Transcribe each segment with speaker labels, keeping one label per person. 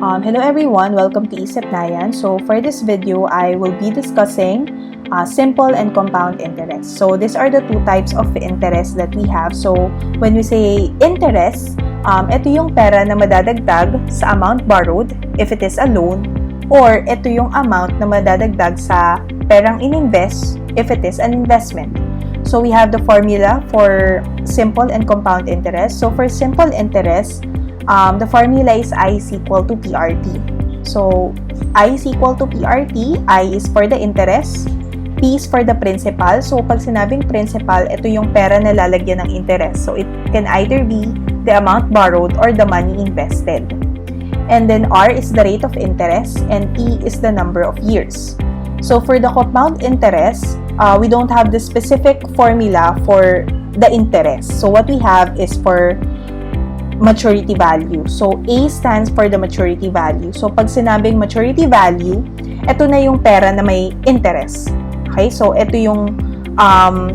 Speaker 1: Hello everyone, welcome to e-sipnayan. So for this video, I will be discussing simple and compound interest. So these are the two types of interest that we have. So when we say interest, ito yung pera na madadagdag sa amount borrowed if it is a loan, or ito yung amount na madadagdag sa perang in-invest if it is an investment. So we have the formula for simple and compound interest. So for simple interest, the formula is I is equal to PRT. So, I is equal to PRT. I is for the interest. P is for the principal. So, pag sinabing principal, ito yung pera na lalagyan ng interest. So, it can either be the amount borrowed or the money invested. And then, R is the rate of interest. And E is the number of years. So, for the compound interest, we don't have the specific formula for the interest. So, what we have is for maturity value. So, A stands for the maturity value. So, pag sinabing maturity value, ito na yung pera na may interest. Okay? So, ito yung,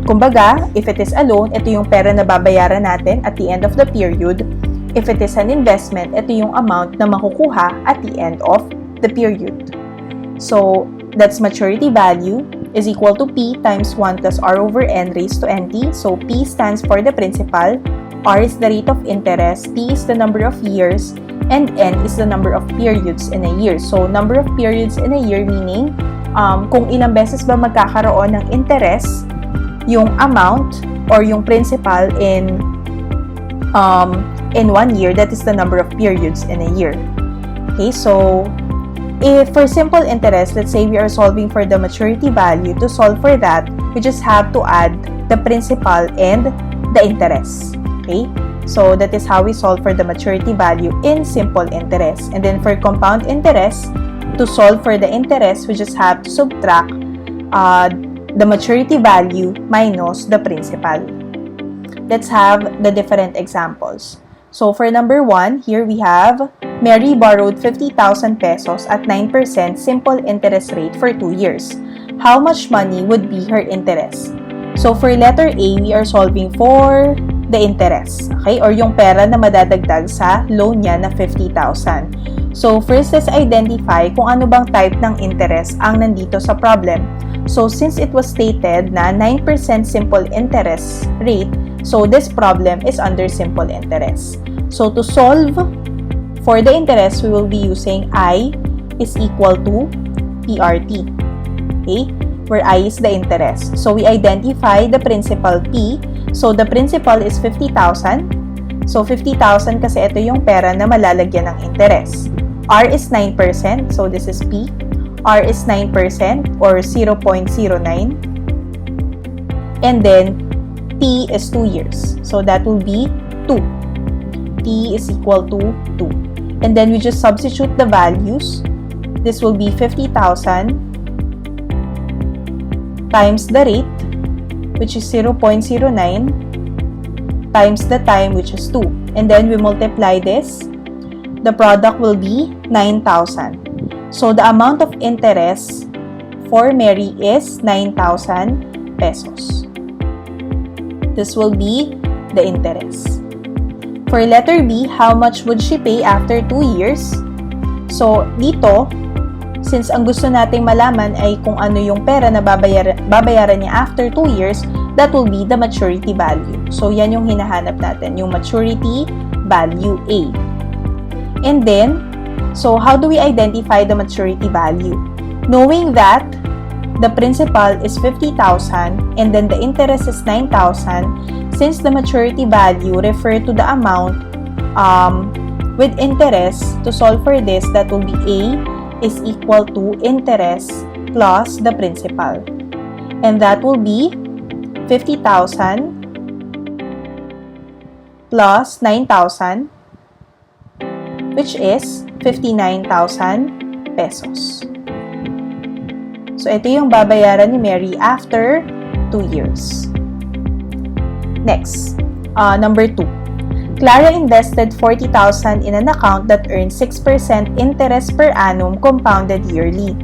Speaker 1: kumbaga, if it is a loan, ito yung pera na babayaran natin at the end of the period. If it is an investment, ito yung amount na makukuha at the end of the period. So, that's maturity value is equal to P times 1 plus R over N raised to NT. So, P stands for the principal, R is the rate of interest, T is the number of years, and N is the number of periods in a year. So, number of periods in a year meaning kung ilang beses ba magkakaroon ng interest yung amount or yung principal in 1 year, that is the number of periods in a year. Okay, so if for simple interest, let's say we are solving for the maturity value, to solve for that, we just have to add the principal and the interest. Okay, so that is how we solve for the maturity value in simple interest. And then for compound interest, to solve for the interest, we just have to subtract the maturity value minus the principal. Let's have the different examples. So for number 1, here we have Mary borrowed 50,000 pesos at 9% simple interest rate for 2 years. How much money would be her interest? So for letter A, we are solving for the interest, okay? Or yung pera na madadagdag sa loan niya na 50,000. So, first, let's identify kung ano bang type ng interest ang nandito sa problem. So, since it was stated na 9% simple interest rate, so this problem is under simple interest. So, to solve for the interest, we will be using I is equal to PRT, okay? Where I is the interest. So, we identify the principal P. So, the principal is 50,000. So, 50,000 kasi ito yung pera na malalagyan ng interest. R is 9%. So, this is P. R is 9% or 0.09. And then, T is 2 years. So, that will be 2. T is equal to 2. And then, we just substitute the values. This will be 50,000 times the rate, which is 0.09, times the time, which is 2. And then we multiply this. The product will be 9,000. So the amount of interest for Mary is 9,000 pesos. This will be the interest. For letter B, how much would she pay after 2 years? So dito, since ang gusto nating malaman ay kung ano yung pera na babayaran niya after 2 years, that will be the maturity value. So, yan yung hinahanap natin, yung maturity value A. And then, so how do we identify the maturity value? Knowing that the principal is 50,000 and then the interest is 9,000, since the maturity value refer to the amount with interest, to solve for this, that will be A is equal to interest plus the principal. And that will be 50,000 plus 9,000, which is 59,000 pesos. So, ito yung babayaran ni Mary after 2 years. Next, number 2. Clara invested 40,000 in an account that earns 6% interest per annum compounded yearly.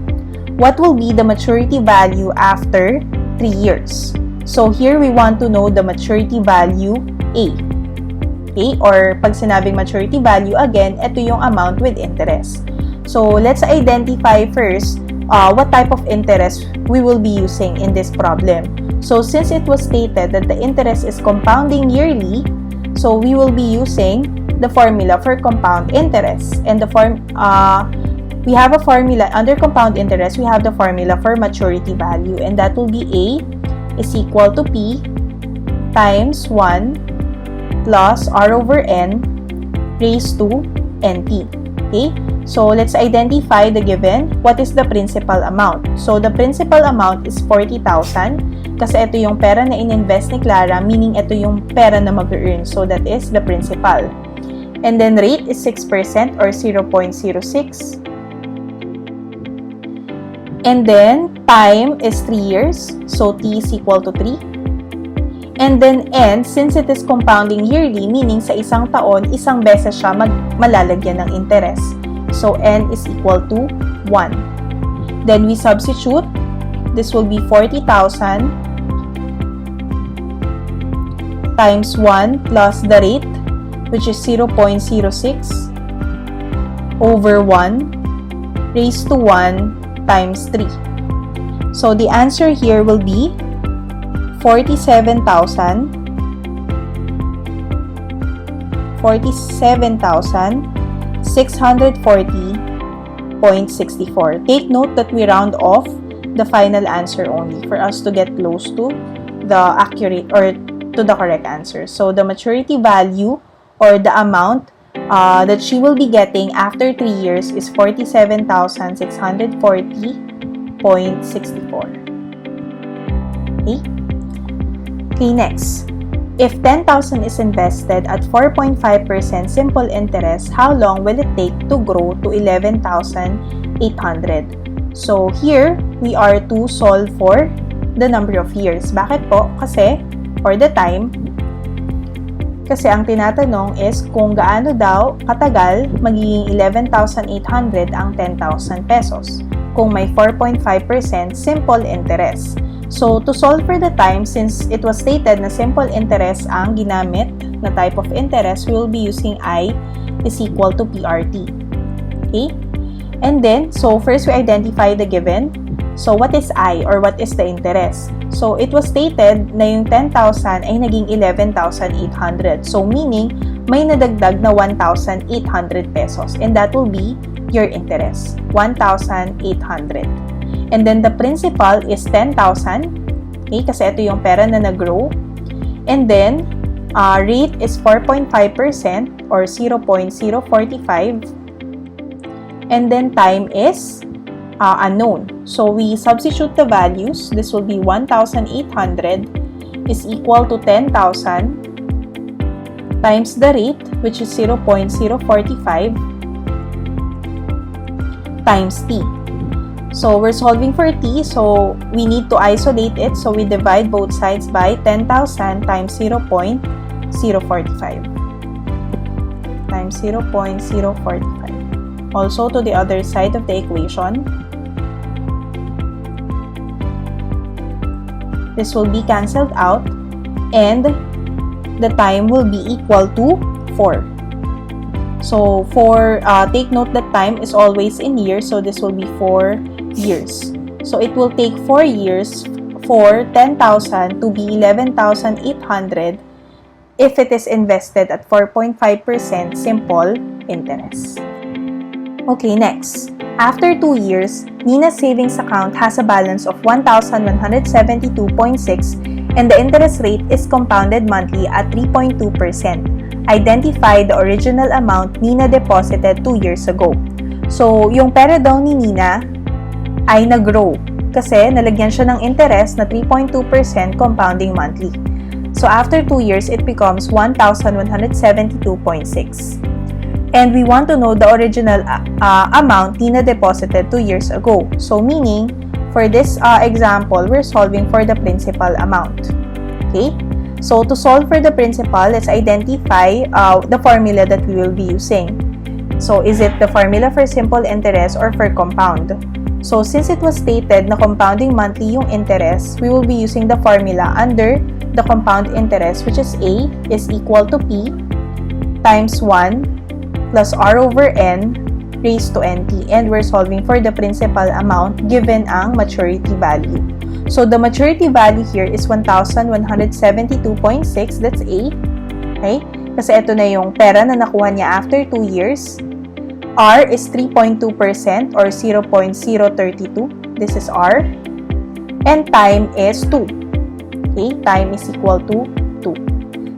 Speaker 1: What will be the maturity value after 3 years? So here we want to know the maturity value A. Okay? Or pag sinabing maturity value, again, ito yung amount with interest. So let's identify first what type of interest we will be using in this problem. So since it was stated that the interest is compounding yearly, so we will be using the formula for compound interest. And we have a formula under compound interest. We have the formula for maturity value, and that will be A is equal to P times 1 plus R over N raised to NT. Okay? So let's identify the given. What is the principal amount? So the principal amount is 40,000 kasi ito yung pera na ininvest ni Clara, meaning ito yung pera na mag-earn. So that is the principal. And then rate is 6% or 0.06. And then time is 3 years. So T is equal to 3. And then N, since it is compounding yearly, meaning sa isang taon, isang beses siya malalagyan ng interest. So N is equal to 1. Then we substitute. This will be 40,000 times 1 plus the rate, which is 0.06 over 1 raised to 1 times 3. So the answer here will be 47,640.64. Take note that we round off the final answer only for us to get close to the accurate or to the correct answer. So the maturity value or the amount that she will be getting after 3 years is 47,640.64. Okay, next. If 10,000 is invested at 4.5% simple interest, how long will it take to grow to 11,800? So here, we are to solve for the number of years. Bakit po? Kasi, for the time, kasi ang tinatanong is kung gaano daw katagal magiging 11,800 ang 10,000 pesos kung may 4.5% simple interest. So, to solve for the time, since it was stated na simple interest ang ginamit na type of interest, we will be using I is equal to PRT. Okay? And then, so first we identify the given. So, what is I or what is the interest? So, it was stated na yung 10,000 ay naging 11,800. So, meaning, may nadagdag na 1,800 pesos. And that will be your interest, 1,800. And then the principal is 10,000. Okay, kasi ito yung pera na nag-grow. And then, rate is 4.5% or 0.045. And then time is unknown. So we substitute the values. This will be 1,800 is equal to 10,000 times the rate, which is 0.045 times T. So we're solving for T, so we need to isolate it. So we divide both sides by 10,000 times 0.045 times 0.045. Also to the other side of the equation, this will be cancelled out and the time will be equal to 4. So take note that time is always in years, so this will be 4 years. So it will take 4 years for 10,000 to be 11,800 if it is invested at 4.5% simple interest. Okay, next. After 2 years, Nina's savings account has a balance of 1,172.6 and the interest rate is compounded monthly at 3.2%. Identify the original amount Nina deposited 2 years ago. So, yung pera daw ni Nina ay nag-grow kasi nalagyan siya ng interest na 3.2% compounding monthly. So, after 2 years, it becomes 1,172.6. And we want to know the original amount Nina deposited 2 years ago. So, meaning, for this example, we're solving for the principal amount. Okay? So, to solve for the principal, let's identify the formula that we will be using. So, is it the formula for simple interest or for compound? So, since it was stated na compounding monthly yung interest, we will be using the formula under the compound interest, which is A is equal to P times 1 plus R over N raised to NT, and we're solving for the principal amount given ang maturity value. So the maturity value here is 1,172.6. That's A. Okay? Kasi ito na yung pera na nakuha niya after 2 years. R is 3.2% or 0.032. This is R. And time is 2. Okay? Time is equal to 2.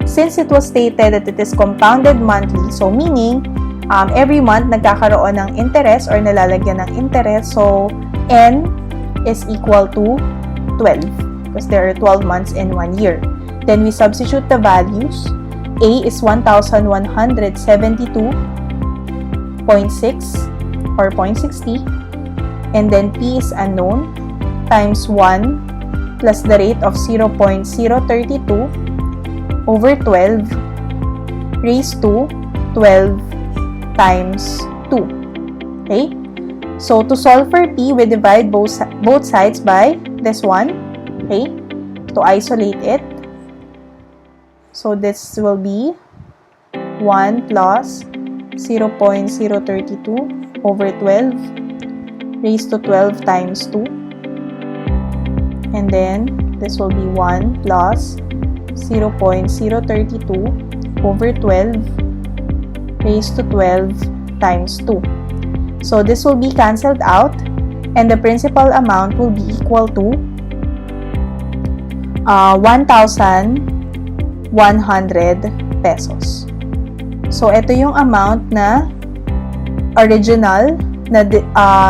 Speaker 1: Since it was stated that it is compounded monthly, so meaning, every month nagkakaroon ng interest or nalalagyan ng interest. So, N is equal to 12 because there are 12 months in 1 year. Then we substitute the values. A is 1,172.6 or 0.60, and then P is unknown times 1 plus the rate of 0.032 over 12 raised to 12 times 2. Okay? So, to solve for P, we divide both sides by this one. Okay? To isolate it. So, this will be 1 plus 0.032 over 12 raised to 12 times 2. And then, this will be 1 plus 0.032 over 12 raised to 12 times 2. So, this will be cancelled out, and the principal amount will be equal to 1,100 pesos. So, ito yung amount na original na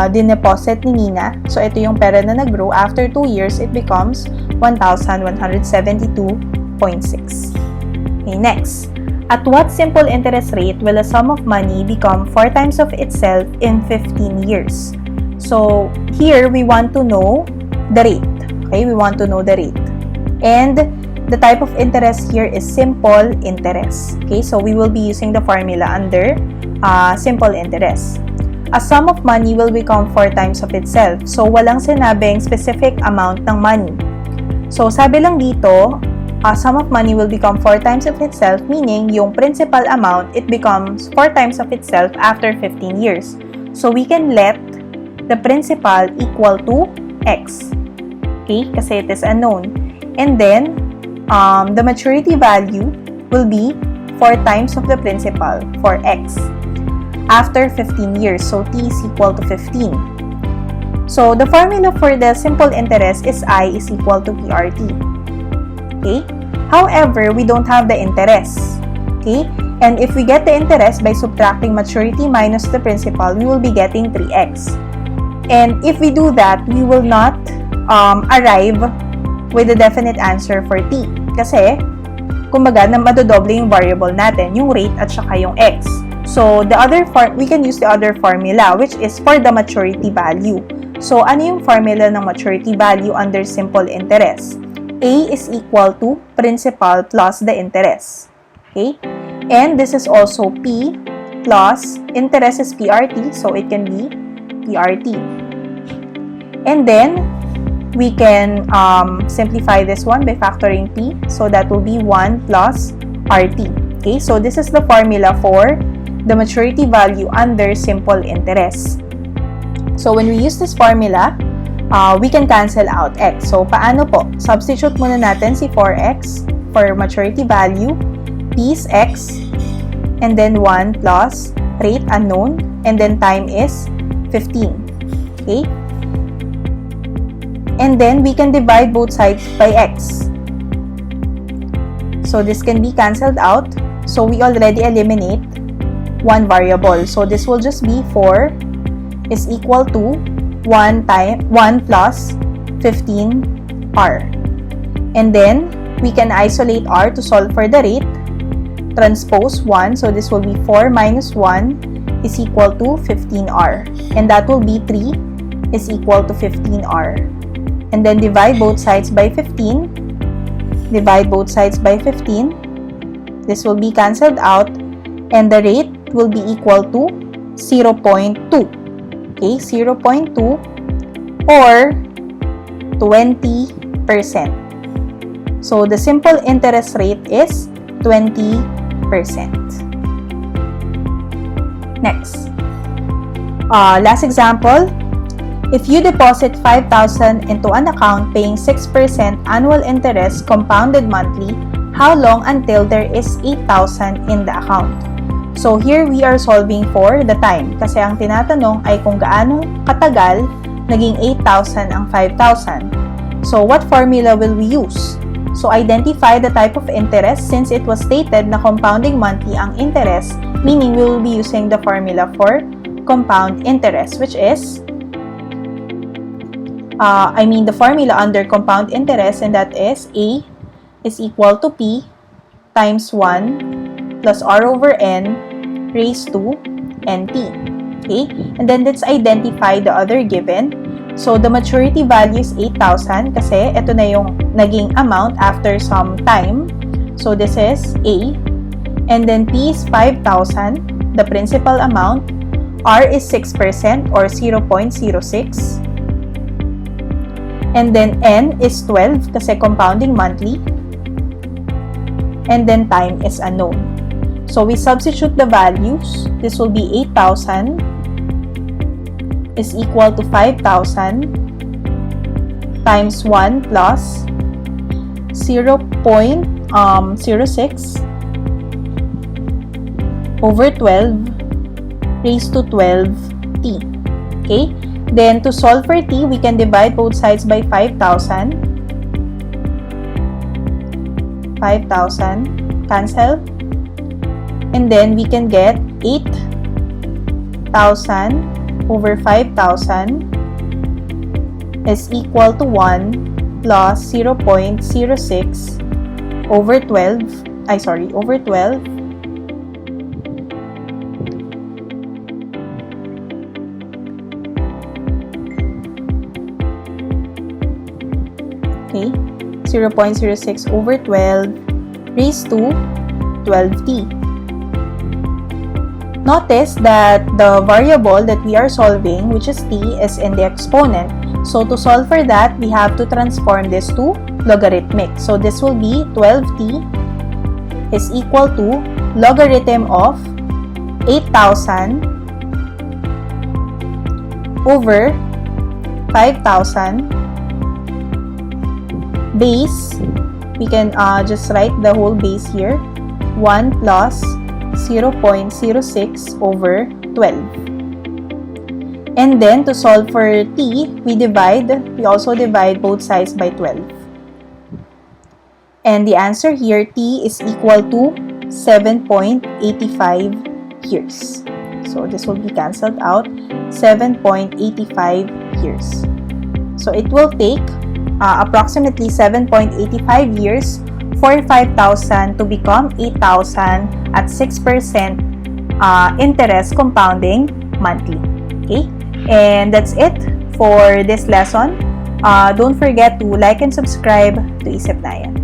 Speaker 1: dineposit ni Nina. So, ito yung pera na nag-grow. After 2 years, it becomes 1,172.6. Okay, next. At what simple interest rate will a sum of money become 4 times of itself in 15 years? So, here we want to know the rate. Okay, we want to know the rate. And the type of interest here is simple interest. Okay, so we will be using the formula under simple interest. A sum of money will become 4 times of itself. So, walang sinabing specific amount ng money. So, sabi lang dito, a sum of money will become 4 times of itself, meaning yung principal amount, it becomes 4 times of itself after 15 years. So, we can let the principal equal to X. Okay? Kasi it is unknown. And then, the maturity value will be 4 times of the principal for X after 15 years. So, T is equal to 15. So, the formula for the simple interest is I is equal to PRT. Okay? However, we don't have the interest. Okay? And if we get the interest by subtracting maturity minus the principal, we will be getting 3x. And if we do that, we will not arrive with a definite answer for t. Kasi, kumbaga, na madodoble yung variable natin, yung rate at saka yung x. So, we can use the other formula, which is for the maturity value. So, ano yung formula ng maturity value under simple interest? A is equal to principal plus the interest. Okay? And this is also P plus interest is PRT, so it can be PRT. And then, we can simplify this one by factoring P, so that will be 1 plus RT. Okay? So, this is the formula for the maturity value under simple interest. So, when we use this formula, we can cancel out x. So, paano po? Substitute muna natin si 4x for maturity value, p is x, and then 1 plus rate unknown, and then time is 15. Okay? And then, we can divide both sides by x. So, this can be cancelled out. So, we already eliminate one variable. So, this will just be 4 is equal to 1 plus 15r. And then, we can isolate r to solve for the rate. Transpose 1. So, this will be 4 minus 1 is equal to 15r. And that will be 3 is equal to 15r. And then, divide both sides by 15. Divide both sides by 15. This will be cancelled out. And the rate will be equal to 0.2. Okay, 0.2 or 20%. So, the simple interest rate is 20%. Next. Last example, if you deposit 5,000 into an account paying 6% annual interest compounded monthly, how long until there is 8,000 in the account? So here we are solving for the time kasi ang tinatanong ay kung gaano katagal naging 8,000 ang 5,000. So what formula will we use? So identify the type of interest since it was stated na compounding monthly ang interest, meaning we will be using the formula for compound interest, which is the formula under compound interest, and that is A is equal to P times 1 plus R over N raised to NT. Okay? And then let's identify the other given. So the maturity value is 8,000 kasi ito na yung naging amount after some time. So this is A. And then P is 5,000, the principal amount. R is 6% or 0.06. And then N is 12 kasi compounding monthly. And then time is unknown. So we substitute the values. This will be 8,000 is equal to 5,000 times 1 plus 0.06 over 12 raised to 12t. Okay? Then, to solve for t, we can divide both sides by 5,000. 5,000, cancel. And then, we can get 8,000 over 5,000 is equal to 1 plus 0.06 over 12. Over 12. Okay, 0.06 over 12 raised to 12t. Notice that the variable that we are solving, which is t, is in the exponent. So to solve for that, we have to transform this to logarithmic. So this will be 12t is equal to logarithm of 8,000 over 5,000 base. We can just write the whole base here, 1 plus 0.06 over 12. And then to solve for t, we also divide both sides by 12. And the answer here, t is equal to 7.85 years. So this will be cancelled out, 7.85 years. So it will take approximately 7.85 years for 5,000 to become 8,000 at 6% interest compounding monthly. Okay? And that's it for this lesson. Don't forget to like and subscribe to e-sipnayan.